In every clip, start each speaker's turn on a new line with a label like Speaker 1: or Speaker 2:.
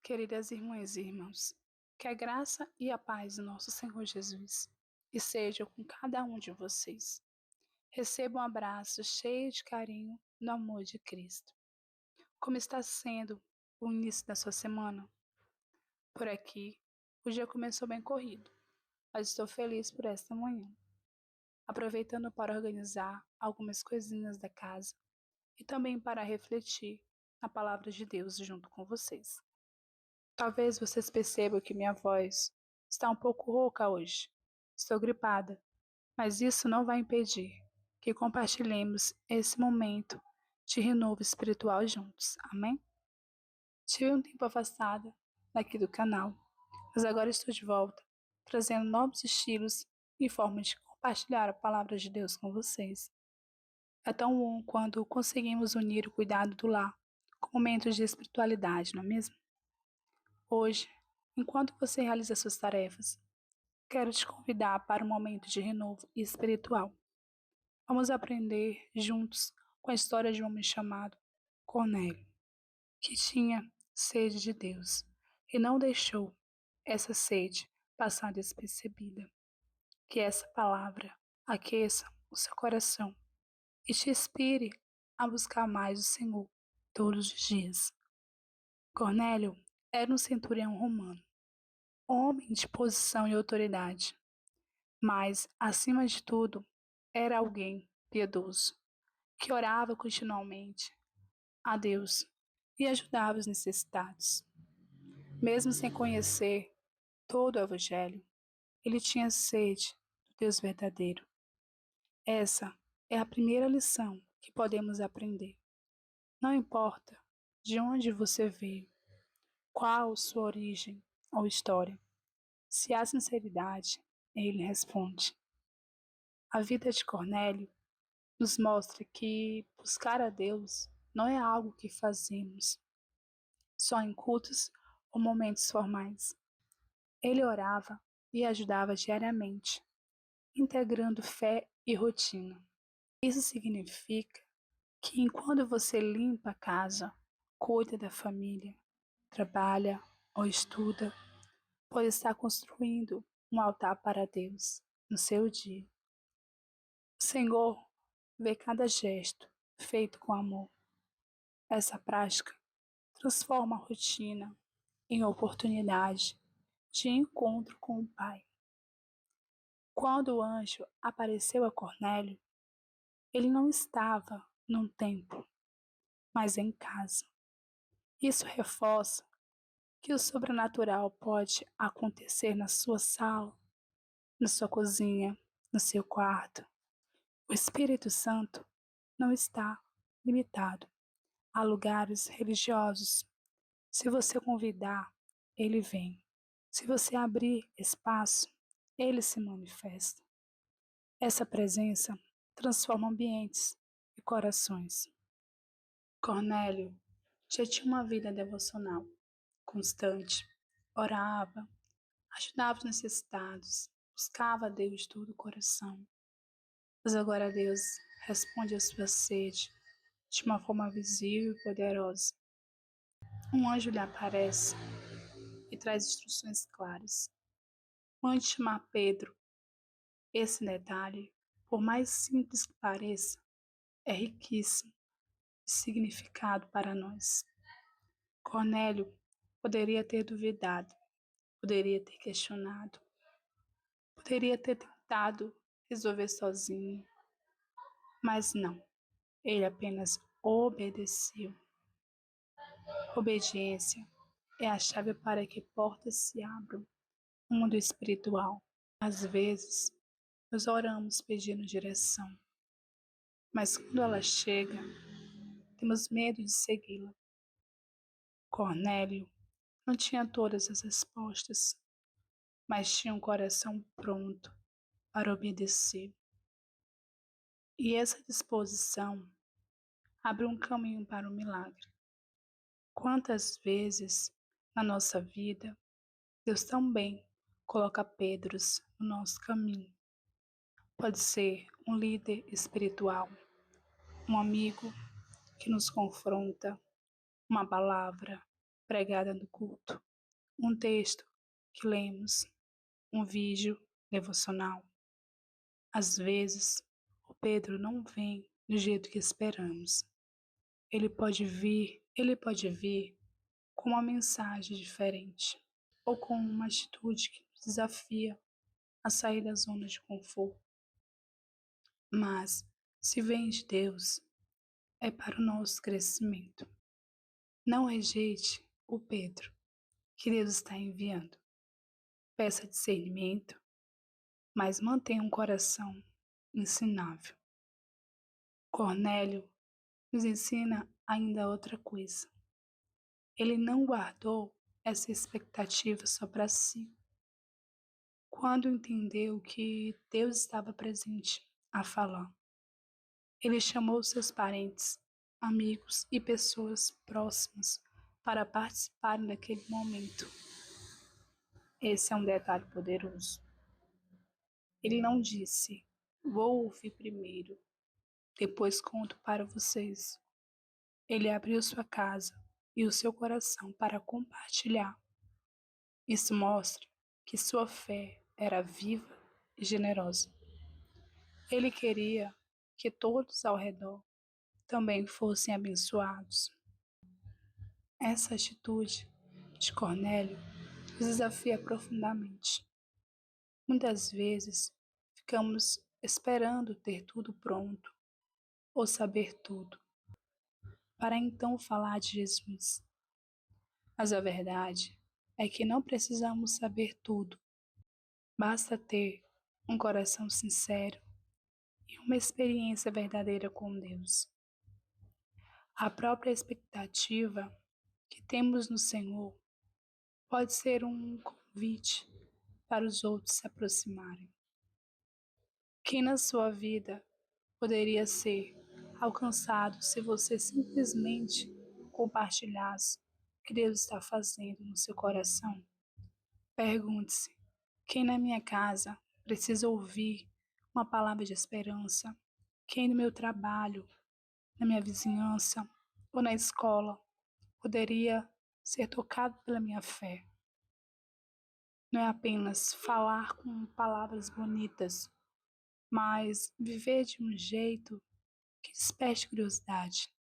Speaker 1: Queridas irmãs e irmãos, que a graça e a paz do nosso Senhor Jesus estejam com cada um de vocês. Receba um abraço cheio de carinho no amor de Cristo. Como está sendo o início da sua semana? Por aqui, o dia começou bem corrido, mas estou feliz por esta manhã, aproveitando para organizar algumas coisinhas da casa e também para refletir na palavra de Deus junto com vocês. Talvez vocês percebam que minha voz está um pouco rouca hoje. Estou gripada, mas isso não vai impedir que compartilhemos esse momento de renovo espiritual juntos. Amém? Tive um tempo afastada daqui do canal, mas agora estou de volta, trazendo novos estilos e formas de compartilhar a palavra de Deus com vocês. É tão bom quando conseguimos unir o cuidado do lar com momentos de espiritualidade, não é mesmo? Hoje, enquanto você realiza suas tarefas, quero te convidar para um momento de renovo espiritual. Vamos aprender juntos com a história de um homem chamado Cornélio, que tinha sede de Deus e não deixou essa sede passar despercebida. Que essa palavra aqueça o seu coração e te inspire a buscar mais o Senhor todos os dias. Cornélio era um centurião romano, homem de posição e autoridade, mas, acima de tudo, era alguém piedoso, que orava continuamente a Deus e ajudava os necessitados. Mesmo sem conhecer todo o Evangelho, ele tinha sede do Deus verdadeiro. Essa é a primeira lição que podemos aprender. Não importa de onde você veio, qual sua origem ou história, se há sinceridade, ele responde. A vida de Cornélio nos mostra que buscar a Deus não é algo que fazemos só em cultos ou momentos formais. Ele orava e ajudava diariamente, integrando fé e rotina. Isso significa que enquanto você limpa a casa, cuida da família, trabalha ou estuda, pode estar construindo um altar para Deus no seu dia. O Senhor vê cada gesto feito com amor. Essa prática transforma a rotina em oportunidade de encontro com o Pai. Quando o anjo apareceu a Cornélio, ele não estava num templo, mas em casa. Isso reforça que o sobrenatural pode acontecer na sua sala, na sua cozinha, no seu quarto. O Espírito Santo não está limitado a lugares religiosos. Se você convidar, ele vem. Se você abrir espaço, ele se manifesta. Essa presença transforma ambientes e corações. Cornélio já tinha uma vida devocional constante, orava, ajudava os necessitados, buscava a Deus de todo o coração. Mas agora Deus responde à sua sede de uma forma visível e poderosa. Um anjo lhe aparece e traz instruções claras. Mande chamar Pedro. Esse detalhe, por mais simples que pareça, é riquíssimo de significado para nós. Cornélio poderia ter duvidado, poderia ter questionado, poderia ter tentado resolver sozinho, mas não, ele apenas obedeceu. Obediência é a chave para que portas se abram no mundo espiritual. Às vezes, nós oramos pedindo direção, mas quando ela chega, temos medo de segui-la. Cornélio não tinha todas as respostas, mas tinha um coração pronto para obedecer. E essa disposição abre um caminho para o milagre. Quantas vezes na nossa vida Deus também coloca Pedros no nosso caminho. Pode ser um líder espiritual, um amigo que nos confronta, uma palavra pregada no culto, um texto que lemos, um vídeo devocional. Às vezes, o Pedro não vem do jeito que esperamos. Ele pode vir com uma mensagem diferente ou com uma atitude que nos desafia a sair da zona de conforto. Mas, se vem de Deus, é para o nosso crescimento. Não rejeite o Pedro que Deus está enviando. Peça discernimento, mas mantenha um coração ensinável. Cornélio nos ensina ainda outra coisa. Ele não guardou essa expectativa só para si. Quando entendeu que Deus estava presente a falar, ele chamou seus parentes, amigos e pessoas próximas para participarem daquele momento. Esse é um detalhe poderoso. Ele não disse, vou ouvir primeiro, depois conto para vocês. Ele abriu sua casa e o seu coração para compartilhar. Isso mostra que sua fé era viva e generosa. Ele queria que todos ao redor também fossem abençoados. Essa atitude de Cornélio nos desafia profundamente. Muitas vezes ficamos esperando ter tudo pronto ou saber tudo, para então falar de Jesus. Mas a verdade é que não precisamos saber tudo. Basta ter um coração sincero e uma experiência verdadeira com Deus. A própria expectativa que temos no Senhor pode ser um convite para os outros se aproximarem. Quem na sua vida poderia ser alcançado se você simplesmente compartilhasse o que Deus está fazendo no seu coração? Pergunte-se: quem na minha casa precisa ouvir uma palavra de esperança? Quem no meu trabalho, na minha vizinhança ou na escola poderia ser tocado pela minha fé? Não é apenas falar com palavras bonitas, mas viver de um jeito que desperte curiosidade.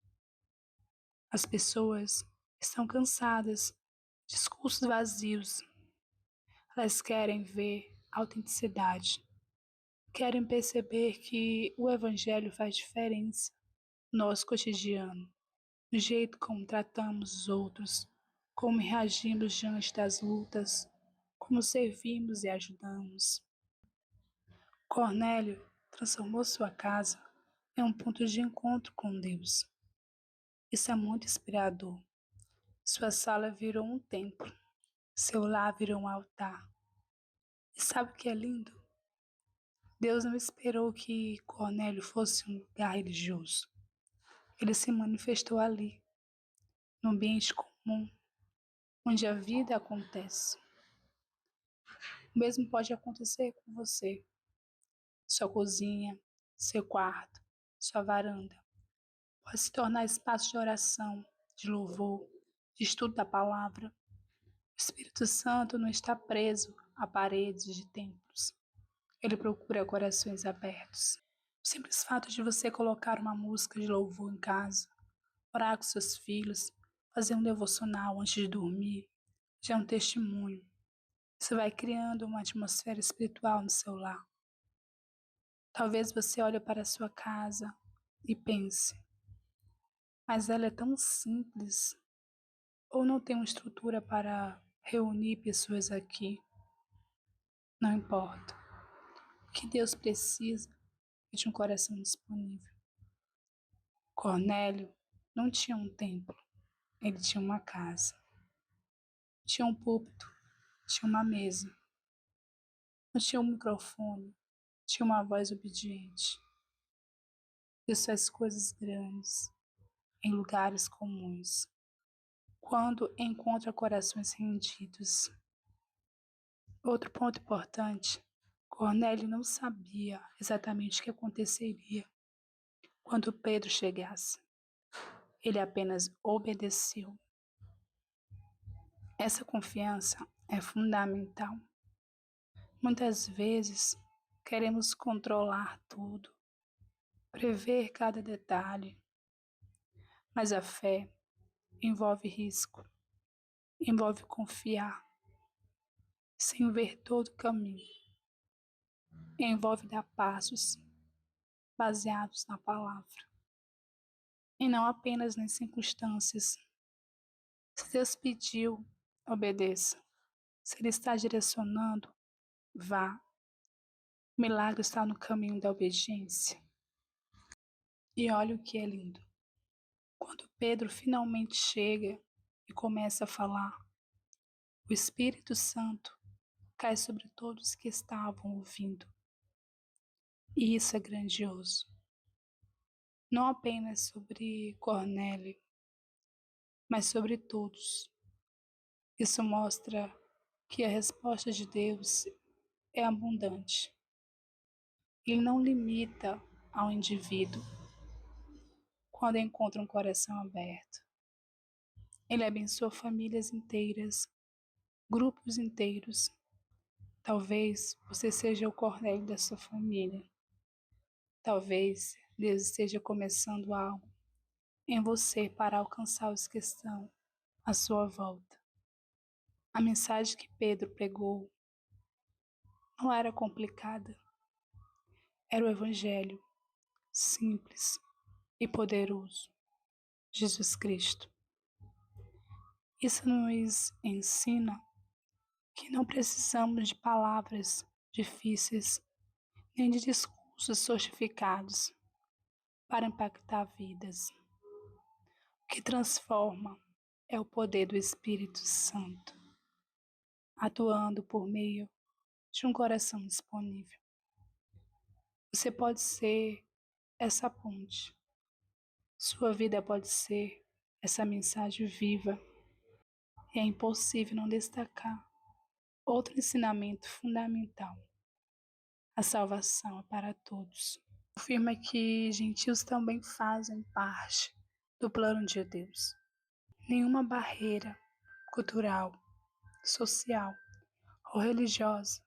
Speaker 1: As pessoas estão cansadas de discursos vazios. Elas querem ver autenticidade. Querem perceber que o Evangelho faz diferença no nosso cotidiano, no jeito como tratamos os outros, como reagimos diante das lutas, como servimos e ajudamos. Cornélio transformou sua casa em um ponto de encontro com Deus. Isso é muito inspirador. Sua sala virou um templo, seu lar virou um altar. E sabe o que é lindo? Deus não esperou que Cornélio fosse um lugar religioso. Ele se manifestou ali, no ambiente comum, onde a vida acontece. O mesmo pode acontecer com você. Sua cozinha, seu quarto, sua varanda. Pode se tornar espaço de oração, de louvor, de estudo da palavra. O Espírito Santo não está preso a paredes de templos. Ele procura corações abertos. O simples fato de você colocar uma música de louvor em casa, orar com seus filhos, fazer um devocional antes de dormir, já é um testemunho. Isso vai criando uma atmosfera espiritual no seu lar. Talvez você olhe para a sua casa e pense, mas ela é tão simples, ou não tem uma estrutura para reunir pessoas aqui. Não importa. O que Deus precisa é de um coração disponível. Cornélio não tinha um templo, ele tinha uma casa. Tinha um púlpito, tinha uma mesa. Não tinha um microfone, tinha uma voz obediente. Deus faz coisas grandes em lugares comuns. Quando encontra corações rendidos. Outro ponto importante, Cornélio não sabia exatamente o que aconteceria quando Pedro chegasse. Ele apenas obedeceu. Essa confiança é fundamental. Muitas vezes queremos controlar tudo, prever cada detalhe, mas a fé envolve risco, envolve confiar, sem ver todo o caminho, envolve dar passos baseados na palavra, e não apenas nas circunstâncias. Se Deus pediu, obedeça. Se Ele está direcionando, vá. O milagre está no caminho da obediência. E olha o que é lindo. Quando Pedro finalmente chega e começa a falar, o Espírito Santo cai sobre todos que estavam ouvindo. E isso é grandioso. Não apenas sobre Cornélio, mas sobre todos. Isso mostra que a resposta de Deus é abundante. Ele não limita ao indivíduo quando encontra um coração aberto. Ele abençoa famílias inteiras, grupos inteiros. Talvez você seja o Cornélio da sua família. Talvez Deus esteja começando algo em você para alcançar os que estão à sua volta. A mensagem que Pedro pregou não era complicada. Era o Evangelho simples e poderoso. Jesus Cristo. Isso nos ensina que não precisamos de palavras difíceis nem de discursos sofisticados para impactar vidas. O que transforma é o poder do Espírito Santo, atuando por meio de um coração disponível. Você pode ser essa ponte. Sua vida pode ser essa mensagem viva. E é impossível não destacar outro ensinamento fundamental. A salvação é para todos. Afirma que gentios também fazem parte do plano de Deus. Nenhuma barreira cultural, social ou religiosa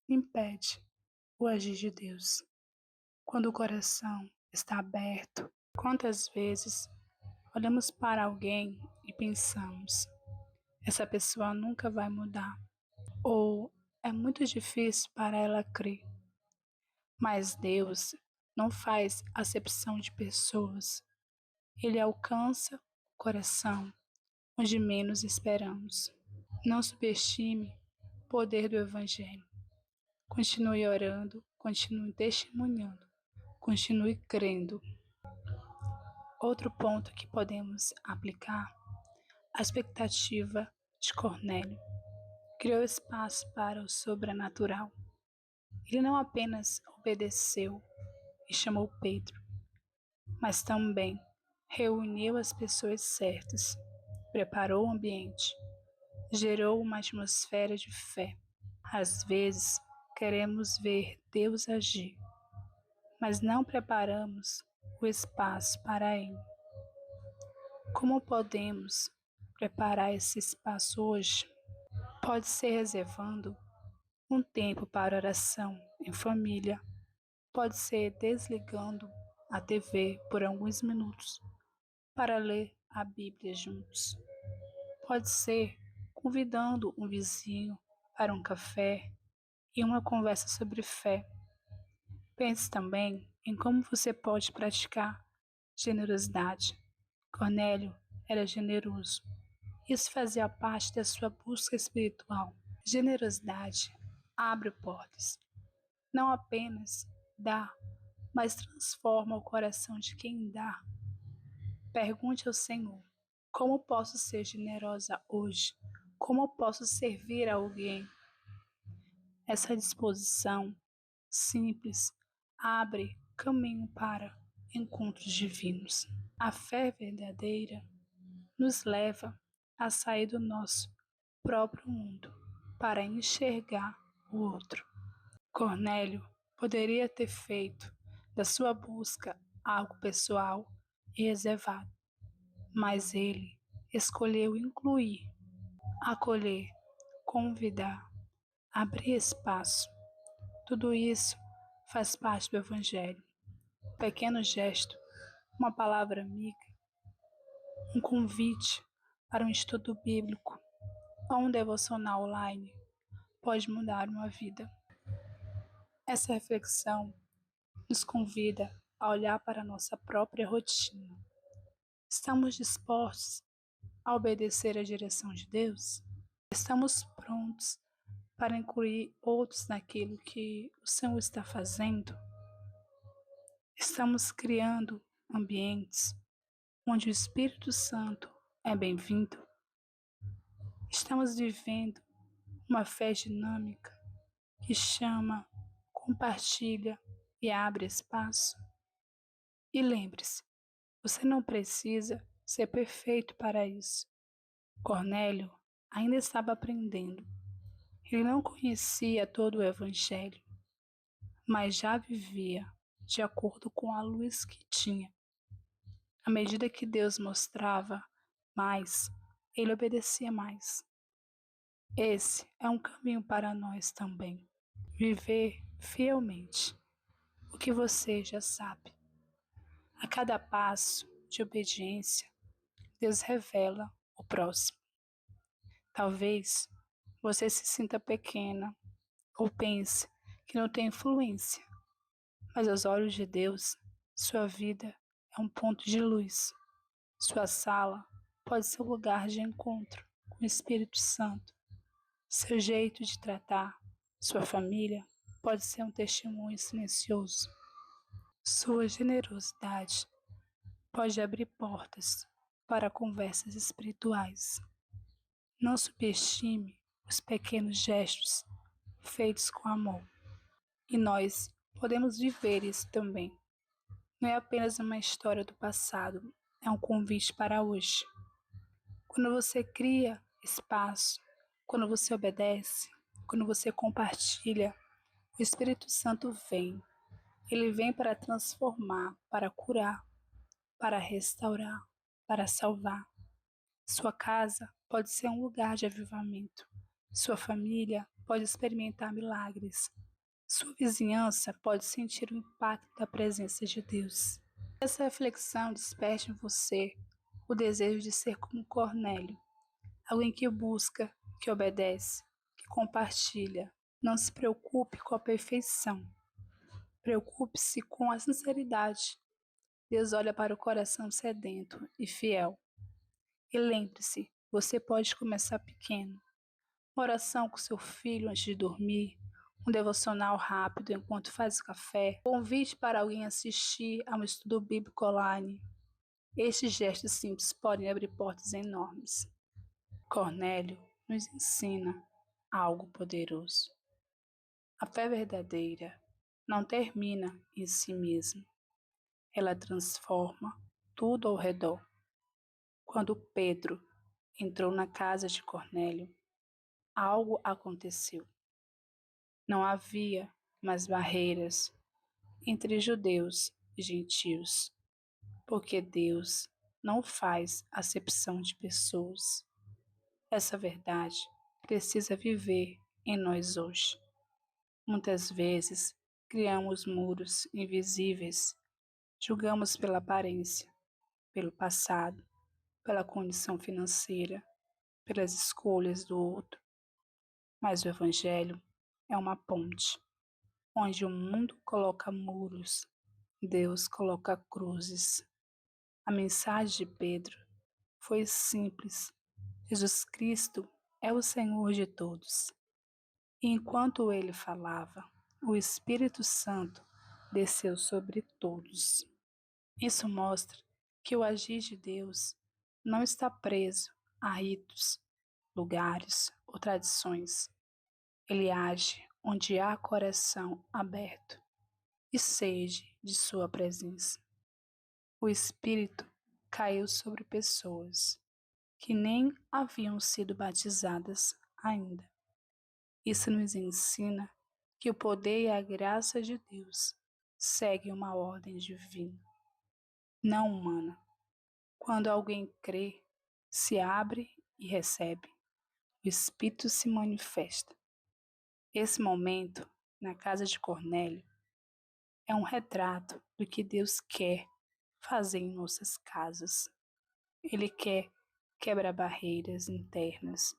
Speaker 1: impede o agir de Deus. Quando o coração está aberto, quantas vezes olhamos para alguém e pensamos: essa pessoa nunca vai mudar, ou é muito difícil para ela crer. Mas Deus não faz acepção de pessoas. Ele alcança o coração onde menos esperamos. Não subestime o poder do Evangelho. Continue orando, continue testemunhando, continue crendo. Outro ponto que podemos aplicar, a expectativa de Cornélio. Criou espaço para o sobrenatural. Ele não apenas obedeceu e chamou Pedro, mas também reuniu as pessoas certas, preparou o ambiente, gerou uma atmosfera de fé. Às vezes, queremos ver Deus agir, mas não preparamos o espaço para Ele. Como podemos preparar esse espaço hoje? Pode ser reservando um tempo para oração em família, pode ser desligando a TV por alguns minutos para ler a Bíblia juntos. Pode ser convidando um vizinho para um café e uma conversa sobre fé. Pense também em como você pode praticar generosidade. Cornélio era generoso. Isso fazia parte da sua busca espiritual. Generosidade abre portas. Não apenas dá, mas transforma o coração de quem dá. Pergunte ao Senhor: como posso ser generosa hoje? Como posso servir a alguém? Essa disposição simples abre caminho para encontros divinos. A fé verdadeira nos leva a sair do nosso próprio mundo para enxergar o outro. Cornélio poderia ter feito da sua busca algo pessoal e reservado, mas ele escolheu incluir acolher, convidar, abrir espaço. Tudo isso faz parte do Evangelho. Um pequeno gesto, uma palavra amiga, um convite para um estudo bíblico ou um devocional online pode mudar uma vida. Essa reflexão nos convida a olhar para a nossa própria rotina. Estamos dispostos a obedecer à direção de Deus? Estamos prontos para incluir outros naquilo que o Senhor está fazendo? Estamos criando ambientes onde o Espírito Santo é bem-vindo? Estamos vivendo uma fé dinâmica que chama, compartilha e abre espaço? E lembre-se, você não precisa ser perfeito para isso. Cornélio ainda estava aprendendo. Ele não conhecia todo o Evangelho, mas já vivia de acordo com a luz que tinha. À medida que Deus mostrava mais, ele obedecia mais. Esse é um caminho para nós também. Viver fielmente o que você já sabe. A cada passo de obediência, Deus revela o próximo. Talvez você se sinta pequena ou pense que não tem influência, mas aos olhos de Deus, sua vida é um ponto de luz. Sua sala pode ser um lugar de encontro com o Espírito Santo. Seu jeito de tratar sua família pode ser um testemunho silencioso. Sua generosidade pode abrir portas para conversas espirituais. Não subestime os pequenos gestos feitos com amor. E nós podemos viver isso também. Não é apenas uma história do passado, é um convite para hoje. Quando você cria espaço, quando você obedece, quando você compartilha, o Espírito Santo vem. Ele vem para transformar, para curar, para restaurar, para salvar. Sua casa pode ser um lugar de avivamento. Sua família pode experimentar milagres. Sua vizinhança pode sentir o impacto da presença de Deus. Essa reflexão desperte em você o desejo de ser como Cornélio, alguém que busca, que obedece, que compartilha. Não se preocupe com a perfeição. Preocupe-se com a sinceridade. Deus olha para o coração sedento e fiel. E lembre-se, você pode começar pequeno. Uma oração com seu filho antes de dormir, um devocional rápido enquanto faz o café, convite para alguém assistir a um estudo bíblico online. Estes gestos simples podem abrir portas enormes. Cornélio nos ensina algo poderoso. A fé verdadeira não termina em si mesma. Ela transforma tudo ao redor. Quando Pedro entrou na casa de Cornélio, algo aconteceu. Não havia mais barreiras entre judeus e gentios, porque Deus não faz acepção de pessoas. Essa verdade precisa viver em nós hoje. Muitas vezes criamos muros invisíveis, julgamos pela aparência, pelo passado, pela condição financeira, pelas escolhas do outro. Mas o Evangelho é uma ponte. Onde o mundo coloca muros, Deus coloca cruzes. A mensagem de Pedro foi simples. Jesus Cristo é o Senhor de todos. E enquanto ele falava, o Espírito Santo desceu sobre todos. Isso mostra que o agir de Deus não está preso a ritos, lugares ou tradições. Ele age onde há coração aberto e sede de sua presença. O Espírito caiu sobre pessoas que nem haviam sido batizadas ainda. Isso nos ensina que o poder e a graça de Deus seguem uma ordem divina, não humana. Quando alguém crê, se abre e recebe. o Espírito se manifesta. Esse momento, na casa de Cornélio, é um retrato do que Deus quer fazer em nossas casas. Ele quer quebrar barreiras internas,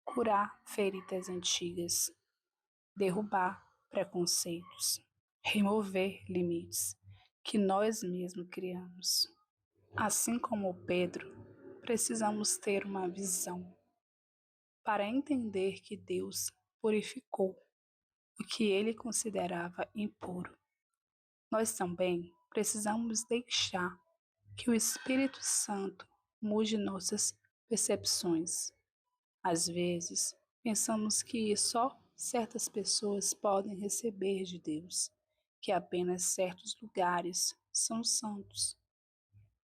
Speaker 1: curar feridas antigas, derrubar preconceitos, remover limites que nós mesmos criamos. Assim como Pedro, precisamos ter uma visão para entender que Deus purificou o que ele considerava impuro. Nós também precisamos deixar que o Espírito Santo mude nossas percepções. Às vezes, pensamos que só certas pessoas podem receber de Deus, que apenas certos lugares são santos.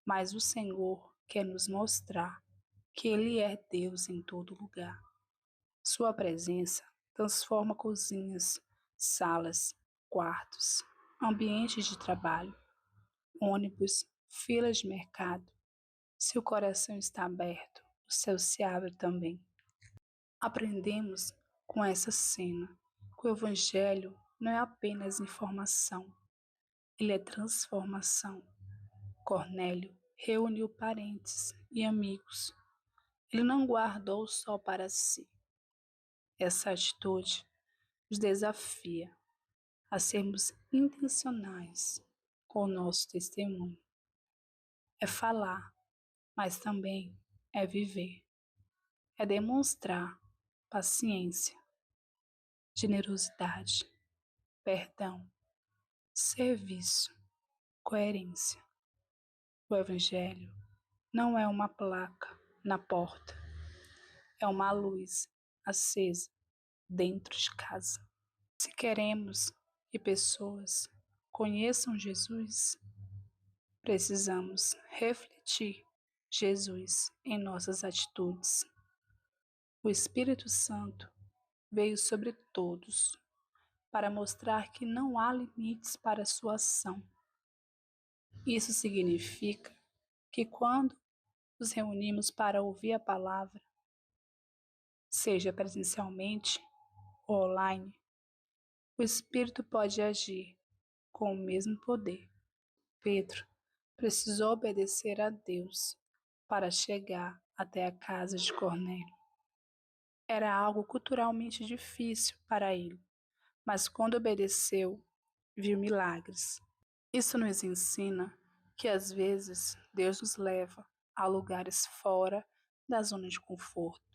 Speaker 1: Mas o Senhor quer nos mostrar que Ele é Deus em todo lugar. Sua presença transforma cozinhas, salas, quartos, ambientes de trabalho, ônibus, filas de mercado. Se o coração está aberto, o céu se abre também. Aprendemos com essa cena que o Evangelho não é apenas informação, ele é transformação. Cornélio reuniu parentes e amigos. Ele não guardou só para si. Essa atitude nos desafia a sermos intencionais com o nosso testemunho. É falar, mas também é viver. É demonstrar paciência, generosidade, perdão, serviço, coerência. O Evangelho não é uma placa na porta, é uma luz acesa dentro de casa. Se queremos que pessoas conheçam Jesus, precisamos refletir Jesus em nossas atitudes. O Espírito Santo veio sobre todos para mostrar que não há limites para sua ação. Isso significa que quando nos reunimos para ouvir a palavra, seja presencialmente ou online, o Espírito pode agir com o mesmo poder. Pedro precisou obedecer a Deus para chegar até a casa de Cornélio. Era algo culturalmente difícil para ele, mas quando obedeceu, viu milagres. Isso nos ensina que às vezes Deus nos leva a lugares fora da zona de conforto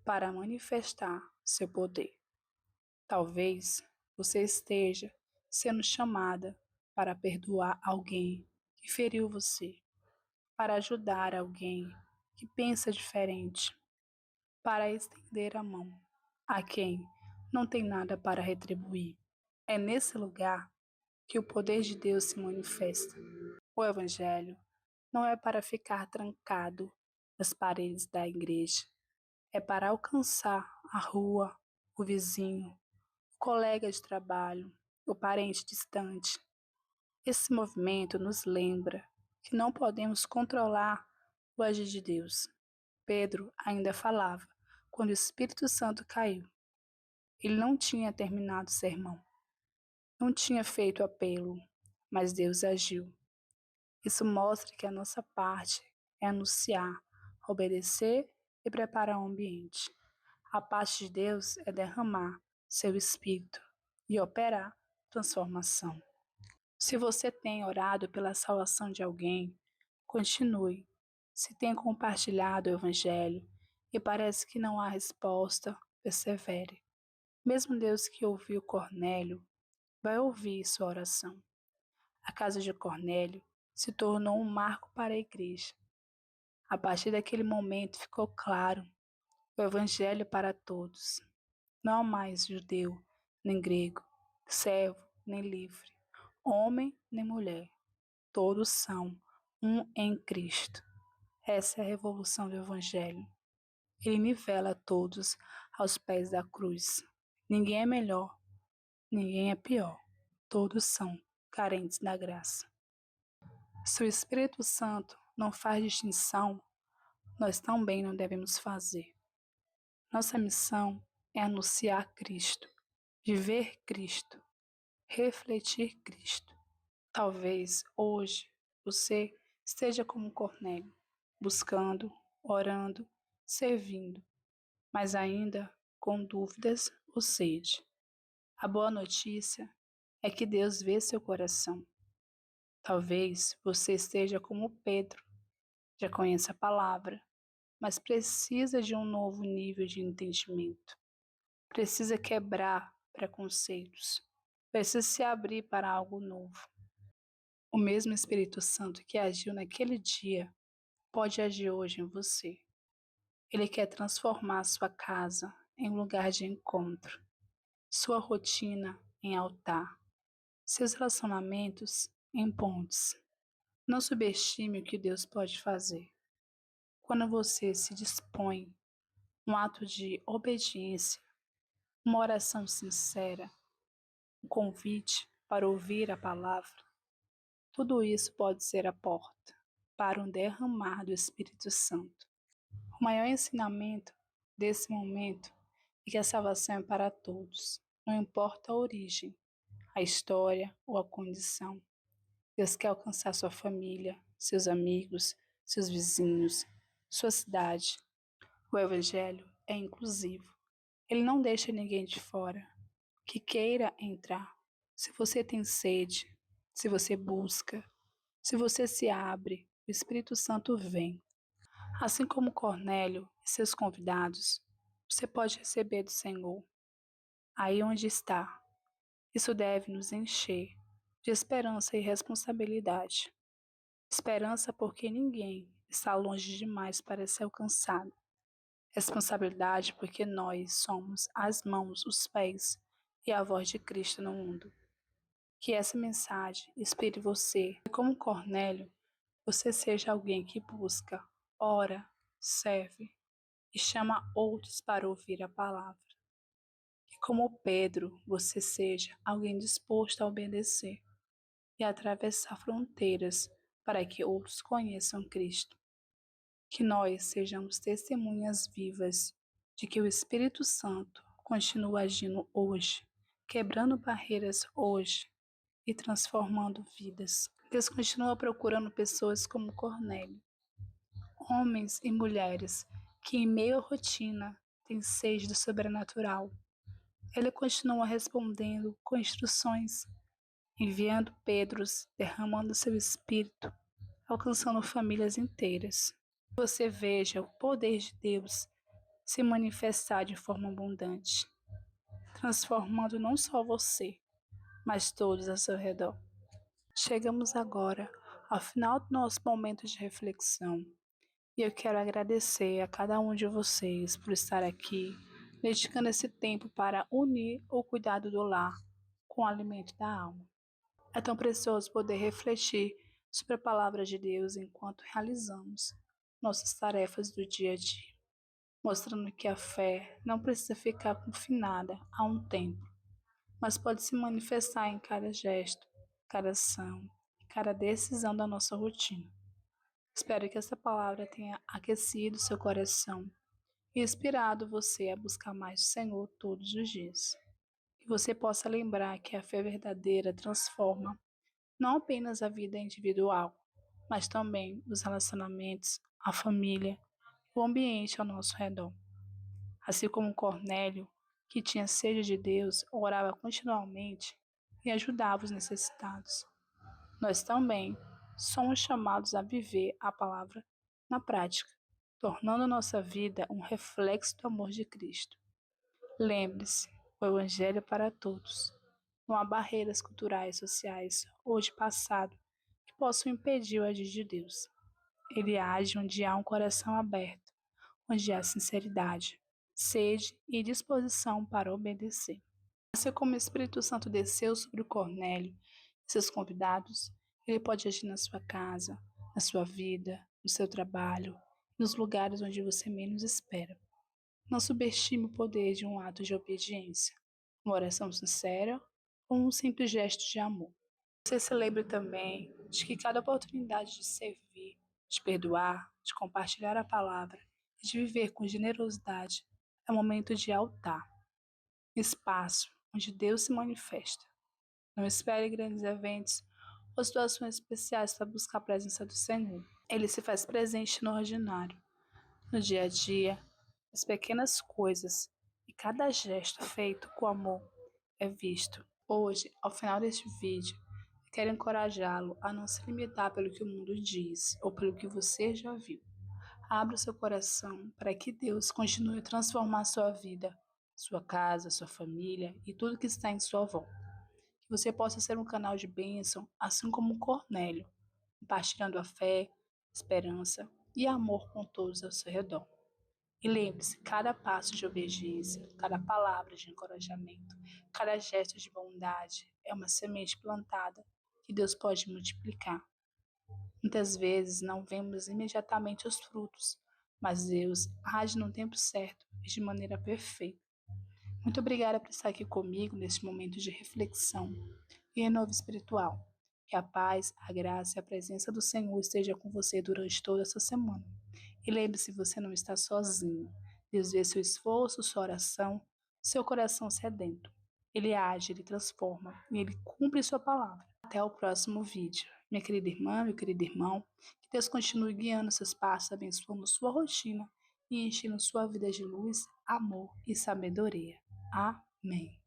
Speaker 1: para manifestar seu poder. Talvez você esteja sendo chamada para perdoar alguém que feriu você, para ajudar alguém que pensa diferente, para estender a mão a quem não tem nada para retribuir. É nesse lugar que o poder de Deus se manifesta. O Evangelho não é para ficar trancado nas paredes da igreja, é para alcançar a rua, o vizinho, o colega de trabalho, o parente distante. Esse movimento nos lembra que não podemos controlar o agir de Deus. Pedro ainda falava quando o Espírito Santo caiu. Ele não tinha terminado o sermão, não tinha feito apelo, mas Deus agiu. Isso mostra que a nossa parte é anunciar, obedecer e preparar o ambiente. A parte de Deus é derramar seu Espírito e operar transformação. Se você tem orado pela salvação de alguém, continue. Se tem compartilhado o Evangelho e parece que não há resposta, persevere. Mesmo Deus que ouviu Cornélio, vai ouvir sua oração. A casa de Cornélio se tornou um marco para a igreja. A partir daquele momento ficou claro o Evangelho para todos. Não há mais judeu, nem grego, servo, nem livre, homem, nem mulher. Todos são um em Cristo. Essa é a revolução do Evangelho. Ele nivela todos aos pés da cruz. Ninguém é melhor, ninguém é pior. Todos são carentes da graça. Se o Espírito Santo não faz distinção, nós também não devemos fazer. Nossa missão é anunciar Cristo, viver Cristo, refletir Cristo. Talvez hoje você esteja como Cornélio, buscando, orando, servindo, mas ainda com dúvidas ou sede. A boa notícia é que Deus vê seu coração. Talvez você esteja como Pedro, já conhece a palavra, mas precisa de um novo nível de entendimento. Precisa quebrar preconceitos. Precisa se abrir para algo novo. O mesmo Espírito Santo que agiu naquele dia pode agir hoje em você. Ele quer transformar sua casa em um lugar de encontro, sua rotina em altar, seus relacionamentos em pontes. Não subestime o que Deus pode fazer. Quando você se dispõe, um ato de obediência, uma oração sincera, um convite para ouvir a palavra, tudo isso pode ser a porta para um derramar do Espírito Santo. O maior ensinamento desse momento é que a salvação é para todos, não importa a origem, a história ou a condição. Deus quer alcançar sua família, seus amigos, seus vizinhos, sua cidade. O Evangelho é inclusivo. Ele não deixa ninguém de fora que queira entrar. Se você tem sede, se você busca, se você se abre, o Espírito Santo vem. Assim como Cornélio e seus convidados, você pode receber do Senhor, aí onde está. Isso deve nos encher de esperança e responsabilidade. Esperança porque ninguém está longe demais para ser alcançado. Responsabilidade porque nós somos as mãos, os pés e a voz de Cristo no mundo. Que essa mensagem inspire você e, como Cornélio, você seja alguém que busca, ora, serve e chama outros para ouvir a palavra. Que, como Pedro, você seja alguém disposto a obedecer e atravessar fronteiras para que outros conheçam Cristo. Que nós sejamos testemunhas vivas de que o Espírito Santo continua agindo hoje, quebrando barreiras hoje e transformando vidas. Deus continua procurando pessoas como Cornélio, homens e mulheres que, em meio à rotina, têm sede do sobrenatural. Ele continua respondendo com instruções, enviando Pedros, derramando seu espírito, alcançando famílias inteiras. Você veja o poder de Deus se manifestar de forma abundante, transformando não só você, mas todos ao seu redor. Chegamos agora ao final do nosso momento de reflexão e eu quero agradecer a cada um de vocês por estar aqui, dedicando esse tempo para unir o cuidado do lar com o alimento da alma. É tão precioso poder refletir sobre a palavra de Deus enquanto realizamos nossas tarefas do dia a dia, mostrando que a fé não precisa ficar confinada a um tempo, mas pode se manifestar em cada gesto, cada ação, cada decisão da nossa rotina. Espero que essa palavra tenha aquecido seu coração e inspirado você a buscar mais o Senhor todos os dias. Que você possa lembrar que a fé verdadeira transforma não apenas a vida individual, mas também os relacionamentos, a família, o ambiente ao nosso redor. Assim como Cornélio, que tinha sede de Deus, orava continuamente e ajudava os necessitados. Nós também somos chamados a viver a palavra na prática, tornando nossa vida um reflexo do amor de Cristo. Lembre-se, o Evangelho é para todos. Não há barreiras culturais, sociais ou de passado que possam impedir o agir de Deus. Ele age onde há um coração aberto, onde há sinceridade, sede e disposição para obedecer. Assim como o Espírito Santo desceu sobre o Cornélio e seus convidados, ele pode agir na sua casa, na sua vida, no seu trabalho, nos lugares onde você menos espera. Não subestime o poder de um ato de obediência, uma oração sincera ou um simples gesto de amor. Você se lembre também de que cada oportunidade de servir, de perdoar, de compartilhar a palavra e de viver com generosidade É um momento de altar, espaço onde Deus se manifesta. Não espere grandes eventos ou situações especiais para buscar a presença do Senhor. Ele se faz presente no ordinário, no dia a dia, nas pequenas coisas, e cada gesto feito com amor é visto. Hoje, ao final deste vídeo, eu quero encorajá-lo a não se limitar pelo que o mundo diz ou pelo que você já viu. Abra seu coração para que Deus continue a transformar sua vida, sua casa, sua família e tudo que está em sua volta. Que você possa ser um canal de bênção, assim como Cornélio, compartilhando a fé, esperança e amor com todos ao seu redor. E lembre-se, cada passo de obediência, cada palavra de encorajamento, cada gesto de bondade é uma semente plantada que Deus pode multiplicar. Muitas vezes não vemos imediatamente os frutos, mas Deus age no tempo certo e de maneira perfeita. Muito obrigada por estar aqui comigo neste momento de reflexão e renovo espiritual. Que a paz, a graça e a presença do Senhor esteja com você durante toda essa semana. E lembre-se, você não está sozinho. Deus vê seu esforço, sua oração, seu coração sedento. Ele age, ele transforma e ele cumpre sua palavra. Até o próximo vídeo. Minha querida irmã, meu querido irmão, que Deus continue guiando seus passos, abençoando sua rotina e enchendo sua vida de luz, amor e sabedoria. Amém.